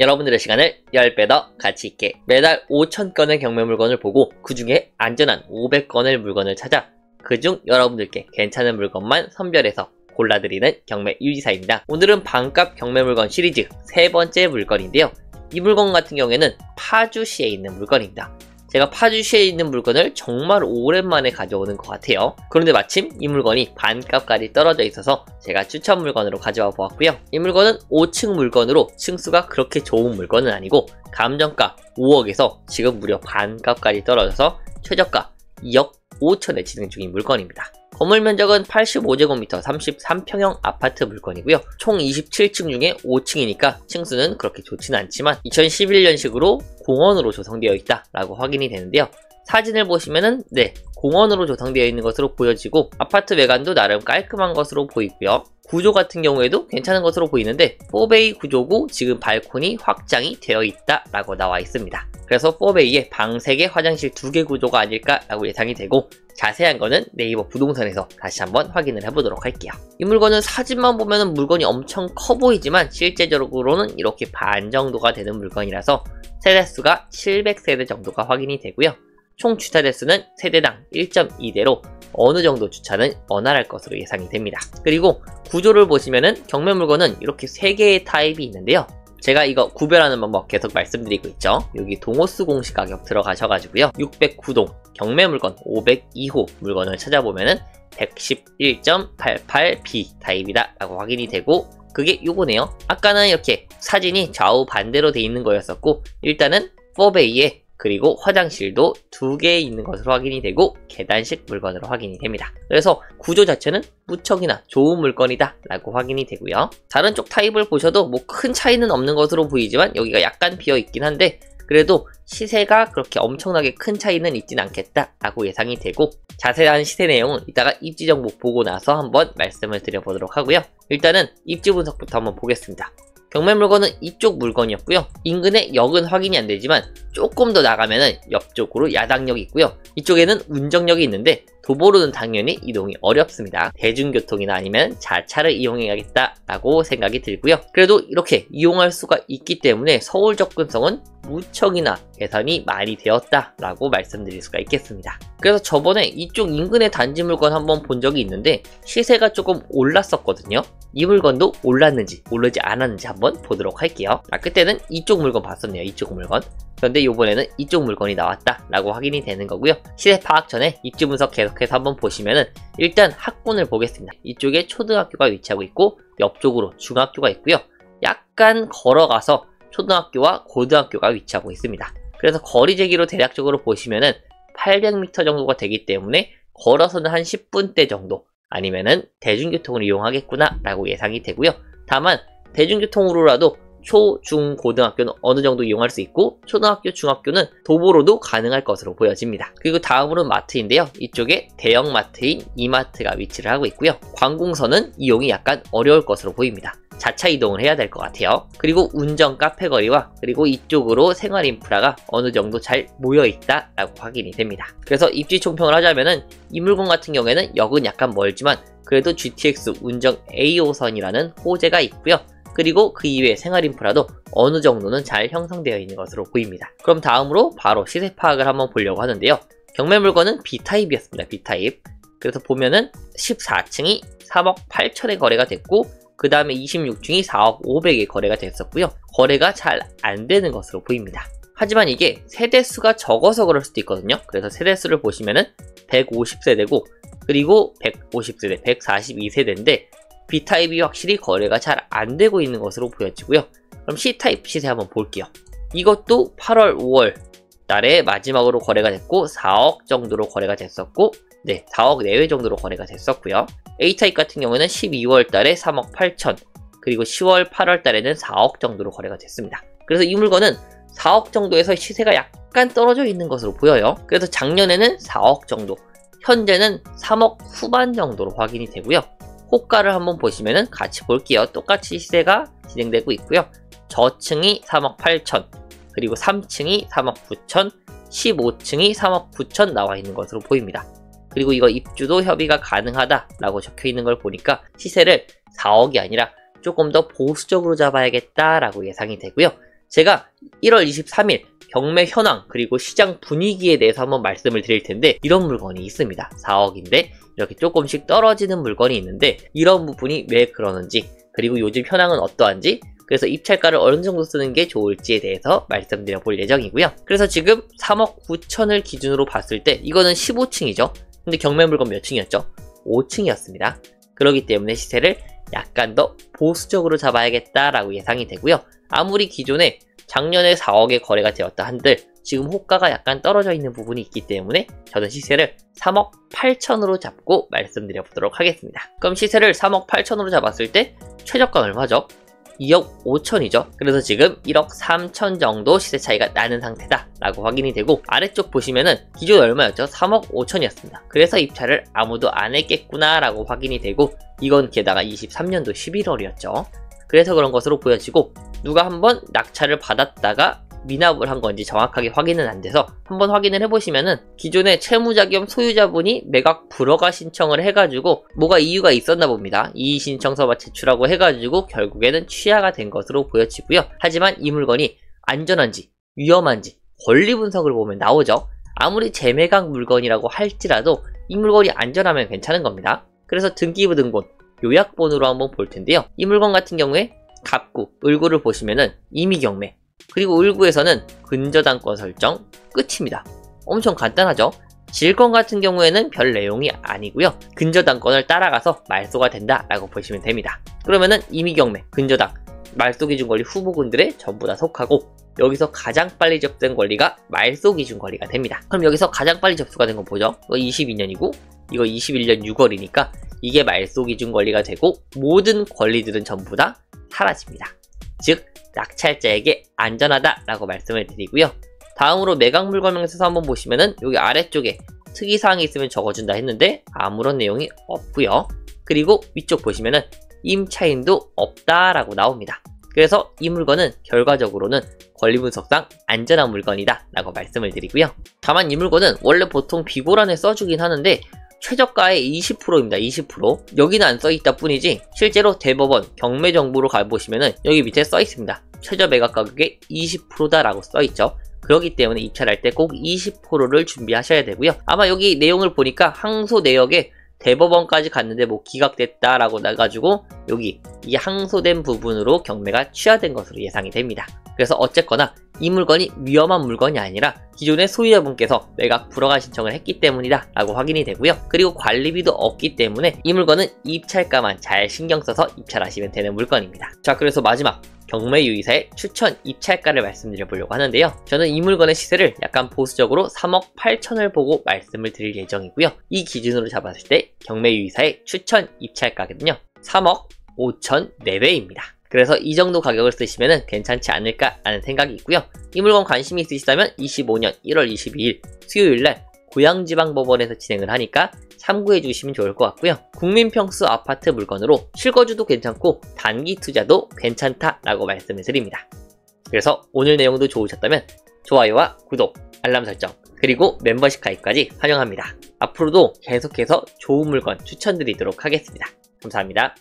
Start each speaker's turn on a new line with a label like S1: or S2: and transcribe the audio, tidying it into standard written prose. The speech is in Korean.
S1: 여러분들의 시간을 10배 더 가치 있게 매달 5,000건의 경매 물건을 보고 그 중에 안전한 500건의 물건을 찾아 그중 여러분들께 괜찮은 물건만 선별해서 골라드리는 경매 유지사입니다. 오늘은 반값 경매 물건 시리즈 세 번째 물건인데요. 이 물건 같은 경우에는 파주시에 있는 물건입니다. 제가 파주시에 있는 물건을 정말 오랜만에 가져오는 것 같아요. 그런데 마침 이 물건이 반값까지 떨어져 있어서 제가 추천 물건으로 가져와 보았고요. 이 물건은 5층 물건으로 층수가 그렇게 좋은 물건은 아니고 감정가 5억에서 지금 무려 반값까지 떨어져서 최저가 2억 5천에 진행 중인 물건입니다. 건물 면적은 85제곱미터 33평형 아파트 물건이고요. 총 27층 중에 5층이니까 층수는 그렇게 좋지는 않지만 2011년식으로 공원으로 조성되어 있다 라고 확인이 되는데요. 사진을 보시면은 공원으로 조성되어 있는 것으로 보여지고 아파트 외관도 나름 깔끔한 것으로 보이고요. 구조 같은 경우에도 괜찮은 것으로 보이는데 4베이 구조고 지금 발코니 확장이 되어 있다 라고 나와 있습니다. 그래서 4베이에 방 3개, 화장실 2개 구조가 아닐까 라고 예상이 되고 자세한 거는 네이버 부동산에서 다시 한번 확인을 해보도록 할게요. 이 물건은 사진만 보면 물건이 엄청 커 보이지만 실제적으로는 이렇게 반 정도가 되는 물건이라서 세대수가 700세대 정도가 확인이 되고요. 총 주차 대수는 세대당 1.2대로 어느 정도 주차는 원활할 것으로 예상이 됩니다. 그리고 구조를 보시면은 경매 물건은 이렇게 3개의 타입이 있는데요. 제가 이거 구별하는 방법 계속 말씀드리고 있죠. 여기 동호수 공시 가격 들어가셔가지고요. 609동 경매 물건 502호 물건을 찾아보면은 111.88B 타입이다 라고 확인이 되고 그게 요거네요. 아까는 이렇게 사진이 좌우 반대로 돼 있는 거였었고 일단은 4베이에 그리고 화장실도 2개 있는 것으로 확인이 되고 계단식 물건으로 확인이 됩니다. 그래서 구조 자체는 무척이나 좋은 물건이다 라고 확인이 되고요. 다른 쪽 타입을 보셔도 뭐 큰 차이는 없는 것으로 보이지만 여기가 약간 비어 있긴 한데 그래도 시세가 그렇게 엄청나게 큰 차이는 있진 않겠다 라고 예상이 되고 자세한 시세 내용은 이따가 입지 정보 보고 나서 한번 말씀을 드려보도록 하고요. 일단은 입지 분석부터 한번 보겠습니다. 경매 물건은 이쪽 물건이었고요. 인근의 역은 확인이 안 되지만 조금 더 나가면은 옆쪽으로 야당역이 있고요. 이쪽에는 운정역이 있는데 도보로는 당연히 이동이 어렵습니다. 대중교통이나 아니면 자차를 이용해야겠다라고 생각이 들고요. 그래도 이렇게 이용할 수가 있기 때문에 서울 접근성은 무척이나 개선이 많이 되었다라고 말씀드릴 수가 있겠습니다. 그래서 저번에 이쪽 인근의 단지 물건 한번 본 적이 있는데 시세가 조금 올랐었거든요. 이 물건도 올랐는지 오르지 않았는지 한번 보도록 할게요. 그때는 이쪽 물건 봤었네요. 이쪽 물건. 그런데 이번에는 이쪽 물건이 나왔다 라고 확인이 되는 거고요. 시세 파악 전에 입지 분석 계속해서 한번 보시면은 일단 학군을 보겠습니다. 이쪽에 초등학교가 위치하고 있고 옆쪽으로 중학교가 있고요. 약간 걸어가서 초등학교와 고등학교가 위치하고 있습니다. 그래서 거리 제기로 대략적으로 보시면은 800m 정도가 되기 때문에 걸어서는 한 10분대 정도 아니면은 대중교통을 이용하겠구나 라고 예상이 되고요. 다만 대중교통으로라도 초, 중, 고등학교는 어느 정도 이용할 수 있고 초등학교, 중학교는 도보로도 가능할 것으로 보여집니다. 그리고 다음으로는 마트인데요. 이쪽에 대형 마트인 이마트가 위치를 하고 있고요. 관공서는 이용이 약간 어려울 것으로 보입니다. 자차 이동을 해야 될 것 같아요. 그리고 운정 카페거리와 그리고 이쪽으로 생활 인프라가 어느 정도 잘 모여있다 라고 확인이 됩니다. 그래서 입지 총평을 하자면은 이 물건 같은 경우에는 역은 약간 멀지만 그래도 GTX 운정 A호선이라는 호재가 있고요. 그리고 그 이외의 생활 인프라도 어느 정도는 잘 형성되어 있는 것으로 보입니다. 그럼 다음으로 바로 시세 파악을 한번 보려고 하는데요. 경매 물건은 B타입이었습니다. B타입. 그래서 보면은 14층이 3억 8천에 거래가 됐고 그 다음에 26층이 4억 5백에 거래가 됐었고요. 거래가 잘 안 되는 것으로 보입니다. 하지만 이게 세대수가 적어서 그럴 수도 있거든요. 그래서 세대수를 보시면은 150세대고 그리고 150세대, 142세대인데 B타입이 확실히 거래가 잘 안 되고 있는 것으로 보여지고요. 그럼 C타입 시세 한번 볼게요. 이것도 8월, 5월 달에 마지막으로 거래가 됐고 4억 정도로 거래가 됐었고 4억 내외 정도로 거래가 됐었고요. A타입 같은 경우는 12월 달에 3억 8천 그리고 10월, 8월 달에는 4억 정도로 거래가 됐습니다. 그래서 이 물건은 4억 정도에서 시세가 약간 떨어져 있는 것으로 보여요. 그래서 작년에는 4억 정도, 현재는 3억 후반 정도로 확인이 되고요. 호가를 한번 보시면은 같이 볼게요. 똑같이 시세가 진행되고 있고요. 저층이 3억 8천 그리고 3층이 3억 9천 15층이 3억 9천 나와 있는 것으로 보입니다. 그리고 이거 입주도 협의가 가능하다 라고 적혀 있는 걸 보니까 시세를 4억이 아니라 조금 더 보수적으로 잡아야겠다 라고 예상이 되고요. 제가 1월 23일 경매 현황 그리고 시장 분위기에 대해서 한번 말씀을 드릴 텐데, 이런 물건이 있습니다. 4억인데 이렇게 조금씩 떨어지는 물건이 있는데, 이런 부분이 왜 그러는지, 그리고 요즘 현황은 어떠한지, 그래서 입찰가를 어느 정도 쓰는 게 좋을지에 대해서 말씀드려 볼 예정이고요. 그래서 지금 3억 9천을 기준으로 봤을 때 이거는 15층이죠. 근데 경매 물건 몇 층이었죠? 5층이었습니다. 그렇기 때문에 시세를 약간 더 보수적으로 잡아야겠다라고 예상이 되고요. 아무리 기존에 작년에 4억에 거래가 되었다 한들 지금 호가가 약간 떨어져 있는 부분이 있기 때문에 저는 시세를 3억 8천으로 잡고 말씀드려 보도록 하겠습니다. 그럼 시세를 3억 8천으로 잡았을 때 최저가 얼마죠? 2억 5천이죠. 그래서 지금 1억 3천 정도 시세 차이가 나는 상태다 라고 확인이 되고, 아래쪽 보시면은 기존 얼마였죠? 3억 5천이었습니다. 그래서 입찰을 아무도 안 했겠구나 라고 확인이 되고, 이건 게다가 23년도 11월이었죠. 그래서 그런 것으로 보여지고, 누가 한번 낙찰을 받았다가 미납을 한 건지 정확하게 확인은 안 돼서 한번 확인을 해보시면은 기존의 채무자 겸 소유자분이 매각 불허가 신청을 해가지고 뭐가 이유가 있었나 봅니다. 이의 신청서만 제출하고 해가지고 결국에는 취하가 된 것으로 보여지고요. 하지만 이 물건이 안전한지 위험한지 권리 분석을 보면 나오죠. 아무리 재매각 물건이라고 할지라도 이 물건이 안전하면 괜찮은 겁니다. 그래서 등기부등본 요약본으로 한번 볼 텐데요. 이 물건 같은 경우에 갑구, 을구를 보시면은 임의경매, 그리고 을구에서는 근저당권 설정, 끝입니다. 엄청 간단하죠? 질권 같은 경우에는 별 내용이 아니고요. 근저당권을 따라가서 말소가 된다 라고 보시면 됩니다. 그러면은 임의경매, 근저당, 말소기준권리 후보군들에 전부 다 속하고, 여기서 가장 빨리 접수된 권리가 말소기준권리가 됩니다. 그럼 여기서 가장 빨리 접수가 된 건 뭐죠? 이거 22년이고 이거 21년 6월이니까 이게 말소기준권리가 되고, 모든 권리들은 전부 다 사라집니다. 즉 낙찰자에게 안전하다 라고 말씀을 드리고요. 다음으로 매각물건명세서 한번 보시면은 여기 아래쪽에 특이사항이 있으면 적어준다 했는데 아무런 내용이 없고요. 그리고 위쪽 보시면은 임차인도 없다 라고 나옵니다. 그래서 이 물건은 결과적으로는 권리분석상 안전한 물건이다 라고 말씀을 드리고요. 다만 이 물건은 원래 보통 비고란에 써주긴 하는데 최저가의 20%입니다. 20%. 여기는 안 써있다 뿐이지 실제로 대법원 경매 정보로 가보시면은 여기 밑에 써있습니다. 최저 매각 가격의 20%다 라고 써있죠. 그렇기 때문에 입찰할 때 꼭 20%를 준비하셔야 되고요. 아마 여기 내용을 보니까 항소 내역에 대법원까지 갔는데 뭐 기각됐다 라고 나가지고 여기 이 항소된 부분으로 경매가 취하된 것으로 예상이 됩니다. 그래서 어쨌거나 이 물건이 위험한 물건이 아니라 기존의 소유자분께서 매각 불허가 신청을 했기 때문이다 라고 확인이 되고요. 그리고 관리비도 없기 때문에 이 물건은 입찰가만 잘 신경 써서 입찰하시면 되는 물건입니다. 자, 그래서 마지막 경매 유의사의 추천 입찰가를 말씀드려 보려고 하는데요. 저는 이 물건의 시세를 약간 보수적으로 3억 8천을 보고 말씀을 드릴 예정이고요. 이 기준으로 잡았을 때 경매 유의사의 추천 입찰가거든요. 3억 5천 내외입니다. 그래서 이 정도 가격을 쓰시면 괜찮지 않을까 라는 생각이 있고요. 이 물건 관심이 있으시다면 25년 1월 22일 수요일날 고양지방법원에서 진행을 하니까 참고해 주시면 좋을 것 같고요. 국민평수 아파트 물건으로 실거주도 괜찮고 단기 투자도 괜찮다 라고 말씀을 드립니다. 그래서 오늘 내용도 좋으셨다면 좋아요와 구독, 알람 설정, 그리고 멤버십 가입까지 환영합니다. 앞으로도 계속해서 좋은 물건 추천드리도록 하겠습니다. 감사합니다.